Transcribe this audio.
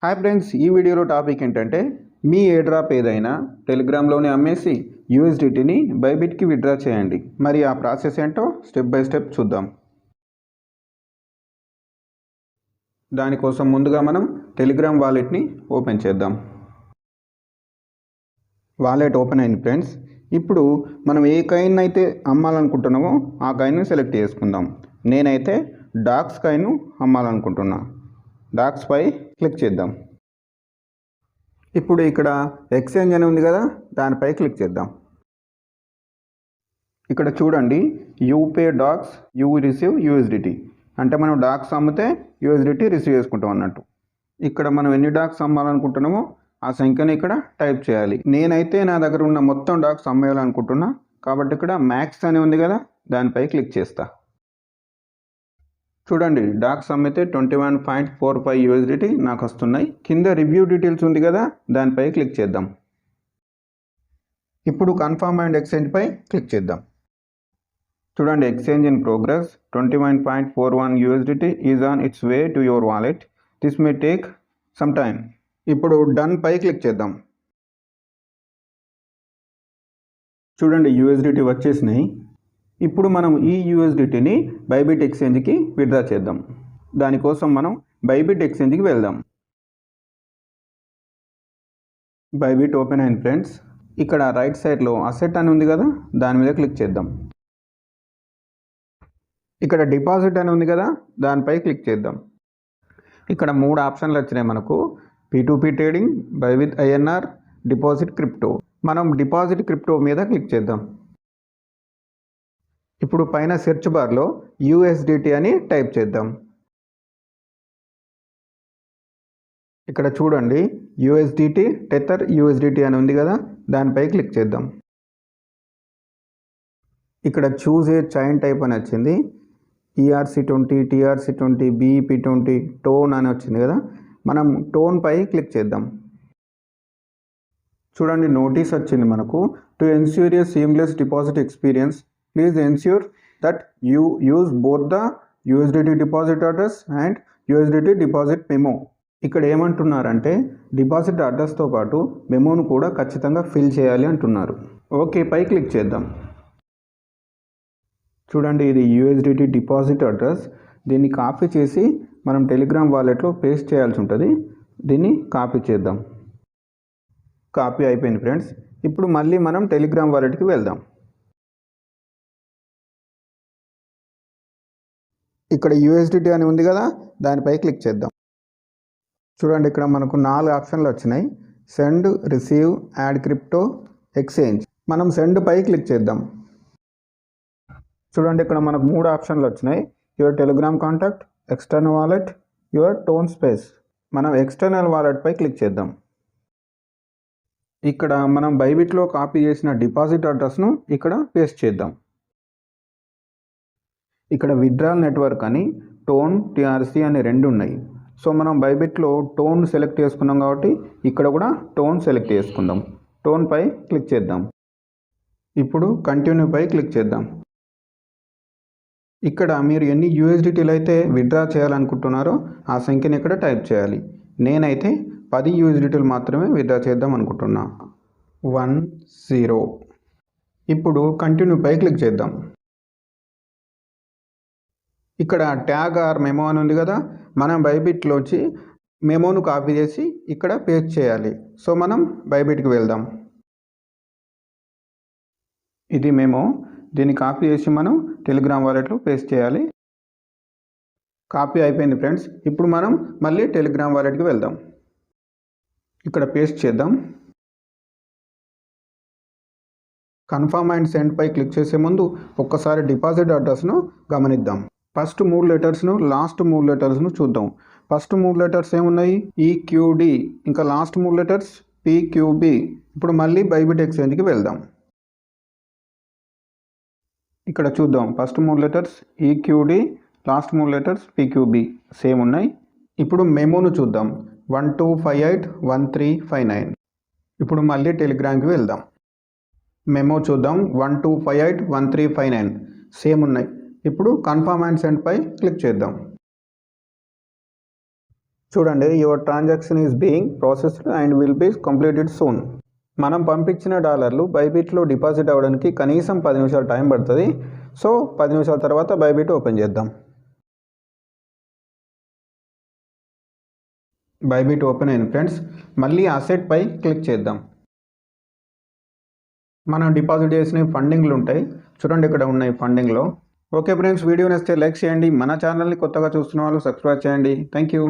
Hi friends, ఈ వీడియోలో topic ఏంటంటే మీ ఎయిర్డ్రాప్ ఏదైనా టెలిగ్రామ్లోనే అమ్మేసి యూఎస్డిటీని బైబిట్కి విత్డ్రా చేయండి. మరి ఆ ప్రాసెస్ ఏంటో స్టెప్ బై స్టెప్ చూద్దాం. దానికోసం ముందుగా మనం టెలిగ్రామ్ వాలెట్ని ఓపెన్ చేద్దాం. వాలెట్ ఓపెన్ అయింది ఫ్రెండ్స్. ఇప్పుడు మనం ఏ కాయిన్ అయితే అమ్మాలనుకుంటున్నామో ఆ కాయిన్ని సెలెక్ట్ చేసుకుందాం. నేనైతే డాక్స్ కాయిన్ అమ్మాలనుకుంటున్నా. డాక్స్ పై క్లిక్ చేద్దాం. ఇప్పుడు ఇక్కడ ఎక్స్చేంజ్ అని ఉంది కదా, దానిపై క్లిక్ చేద్దాం. ఇక్కడ చూడండి, you pay DOGS you receive USDT, అంటే మనం డాక్స్ అమ్మితే యూఎస్డిటీ రిసీవ్ చేసుకుంటాం అన్నట్టు. ఇక్కడ మనం ఎన్ని డాక్స్ అమ్మాలనుకుంటున్నామో ఆ సంఖ్యను ఇక్కడ టైప్ చేయాలి. నేనైతే నా దగ్గర ఉన్న మొత్తం డాక్స్ అమ్మేయాలనుకుంటున్నా కాబట్టి ఇక్కడ మ్యాక్స్ అని ఉంది కదా, దానిపై క్లిక్ చేస్తా. చూడండి, డాక్స్ అమ్మితే 21.45 యూఎస్డిటీ నాకు వస్తున్నాయి. కింద రివ్యూ డీటెయిల్స్ ఉంది కదా, దానిపై క్లిక్ చేద్దాం. ఇప్పుడు కన్ఫర్మ్ అండ్ ఎక్స్చేంజ్ పై క్లిక్ చేద్దాం. చూడండి, exchange in progress. 21.41 USDT is on its way to your wallet. This may take some time. ఇప్పుడు డన్ పై క్లిక్ చేద్దాం. చూడండి, యూఎస్డిటీ వచ్చేసినాయి. ఇప్పుడు మనం ఈ యూఎస్డిటీని బైబిట్ ఎక్స్చేంజ్కి విత్డ్రా చేద్దాం. దానికోసం మనం బైబిట్ ఎక్స్చేంజ్కి వెళ్దాం. బైబిట్ ఓపెన్ అయింది ఫ్రెండ్స్. ఇక్కడ రైట్ సైడ్లో అసెట్ అని ఉంది కదా, దాని మీద క్లిక్ చేద్దాం. ఇక్కడ డిపాజిట్ అని ఉంది కదా, దానిపై క్లిక్ చేద్దాం. ఇక్కడ 3 ఆప్షన్లు వచ్చినాయి మనకు: P2P trading, by with INR, deposit crypto. మనం డిపాజిట్ క్రిప్టో మీద క్లిక్ చేద్దాం. ఇప్పుడు పైన సెర్చ్ బార్లో యూఎస్డిటీ అని టైప్ చేద్దాం. ఇక్కడ చూడండి, యూఎస్డిటీ టెథర్ యూఎస్డిటీ అని ఉంది కదా, దానిపై క్లిక్ చేద్దాం. ఇక్కడ చూజ్ ఏ చైన్ టైప్ అని వచ్చింది. ERC20, TRC20, BEP20, టోన్ అని వచ్చింది కదా, మనం టోన్ పై క్లిక్ చేద్దాం. చూడండి, నోటీస్ వచ్చింది మనకు: to ensure A seamless deposit experience, please ensure that you use both the USDT deposit address and USDT deposit memo. ఇక్కడ ఏమంటున్నారంటే డిపాజిట్ అడ్రస్తో పాటు మెమోను కూడా ఖచ్చితంగా ఫిల్ చేయాలి అంటున్నారు. ఓకే పై క్లిక్ చేద్దాం. చూడండి, ఇది యూఎస్డిటీ డిపాజిట్ అడ్రస్. దీన్ని కాపీ చేసి మనం టెలిగ్రామ్ వాలెట్లో పేస్ట్ చేయాల్సి ఉంటుంది. దీన్ని కాపీ చేద్దాం. కాపీ అయిపోయింది ఫ్రెండ్స్. ఇప్పుడు మళ్ళీ మనం టెలిగ్రామ్ వాలెట్కి వెళ్దాం. ఇక్కడ యూఎస్డిటీ అని ఉంది కదా, దానిపై క్లిక్ చేద్దాం. చూడండి, ఇక్కడ మనకు 4 ఆప్షన్లు వచ్చినాయి: send, receive, add crypto, exchange. మనం సెండ్ పై క్లిక్ చేద్దాం. చూడండి, ఇక్కడ మనకు 3 ఆప్షన్లు వచ్చినాయి: your Telegram contact, external wallet, your tone space. మనం ఎక్స్టర్నల్ వాలెట్ పై క్లిక్ చేద్దాం. ఇక్కడ మనం బైబిట్లో కాపీ చేసిన డిపాజిట్ అడ్రస్ను ఇక్కడ పేస్ట్ చేద్దాం. ఇక్కడ విత్డ్రాల్ నెట్వర్క్ అని టోన్, TRC అని 2 ఉన్నాయి. సో మనం బైబిట్లో టోన్ సెలెక్ట్ చేసుకున్నాం కాబట్టి ఇక్కడ కూడా టోన్ సెలెక్ట్ చేసుకుందాం. టోన్ పై క్లిక్ చేద్దాం. ఇప్పుడు కంటిన్యూ పై క్లిక్ చేద్దాం. ఇక్కడ మీరు ఎన్ని యూఎస్డిటీలు అయితే విత్డ్రా చేయాలనుకుంటున్నారో ఆ సంఖ్యను ఇక్కడ టైప్ చేయాలి. నేనైతే 10 యూఎస్డిటీలు మాత్రమే విత్డ్రా చేద్దాం అనుకుంటున్నా. 10. ఇప్పుడు కంటిన్యూ పై క్లిక్ చేద్దాం. ఇక్కడ ట్యాగ్ ఆర్ మెమో అని ఉంది కదా, మనం బైబిట్లోంచి మెమోను కాపీ చేసి ఇక్కడ పేస్ట్ చేయాలి. సో మనం బైబిట్కి వెళ్దాం. ఇది మెమో. దీన్ని కాపీ చేసి మనం టెలిగ్రామ్ వాలెట్లో పేస్ట్ చేయాలి. కాపీ అయిపోయింది ఫ్రెండ్స్. ఇప్పుడు మనం మళ్ళీ టెలిగ్రామ్ వాలెట్కి వెళ్దాం. ఇక్కడ పేస్ట్ చేద్దాం. కన్ఫర్మ్ అండ్ సెండ్ పై క్లిక్ చేసే ముందు ఒక్కసారి డిపాజిట్ అడ్రస్ను గమనిద్దాం. ఫస్ట్ 3 లెటర్స్ను, లాస్ట్ 3 లెటర్స్ను చూద్దాం. ఫస్ట్ 3 లెటర్స్ ఏమున్నాయి? EQD. ఇంకా లాస్ట్ 3 లెటర్స్ PQB. ఇప్పుడు మళ్ళీ బైబిట్ ఎక్స్చేంజ్కి వెళ్దాం. ఇక్కడ చూద్దాం, first 3 letters EQD, last 3 letters PQB same ఉన్నాయి. ఇప్పుడు మెమోను చూద్దాం: 12581359. ఇప్పుడు మళ్ళీ టెలిగ్రామ్కి వెళ్దాం. మెమో చూద్దాం: 12581359 సేమ్ ఉన్నాయి. ఇప్పుడు కన్ఫర్మ్ అండ్ సెండ్ పై క్లిక్ చేద్దాం. చూడండి, your transaction is being processed and will be completed soon. మనం పంపించిన డాలర్లు బైబిట్లో డిపాజిట్ అవ్వడానికి కనీసం 10 నిమిషాలు టైం పడుతుంది. సో 10 నిమిషాల తర్వాత బైబిట్ ఓపెన్ చేద్దాం. బైబిట్ ఓపెన్ అయింది ఫ్రెండ్స్. మళ్ళీ అసెట్ పై క్లిక్ చేద్దాం. మనం డిపాజిట్ చేసిన ఫండింగ్లు ఉంటాయి చూడండి, ఇక్కడ ఉన్నాయి ఫండింగ్లో. ఓకే ఫ్రెండ్స్, వీడియో నచ్చితే లైక్ చేయండి. మన ఛానల్ని కొత్తగా చూస్తున్న వాళ్ళు సబ్స్క్రైబ్ చేయండి. Thank you.